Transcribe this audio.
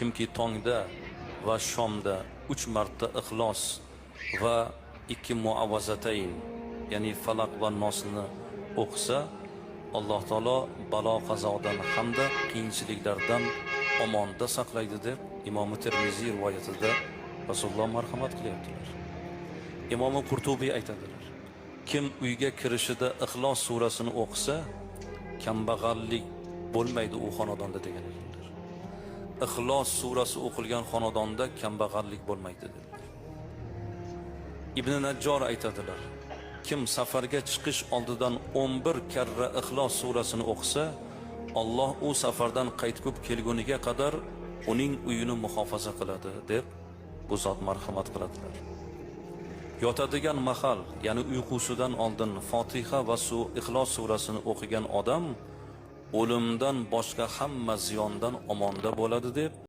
kimki tongda va shomda 3 marta ixlos va 2 muavvazatayn, ya'ni falaq va nosni o'qisa, Alloh taolo balo qazodan hamda qiyinchiliklardan omonda saqlaydi deb Imom Termiziy rivoyatida Rasululloh marhamat qilyaptilar. Imom Qurtubiy aytadilar: kim uyga kirishida Ixlos surasini o'qisa, kambag'allik bo'lmaydi u xonadonda degan ekanlar. Ixlos surasi o'qilgan xonadonda kambag'allik bo'lmaydi dedilar. Ibn Najjor aytadilar: kim safarga chiqish oldidan 11 karra Ixlos surasini o'qisa, Alloh u safardan qaytib kelguniga qadar uning uyini muhofaza qiladi deb bu zot marhamat qiladilar. Yotadigan mahal, ya'ni uyqusidan oldin Fotiha va Ixlos surasini o'qigan odam o'limdan boshqa hamma ziyondan omonda bo'ladi deb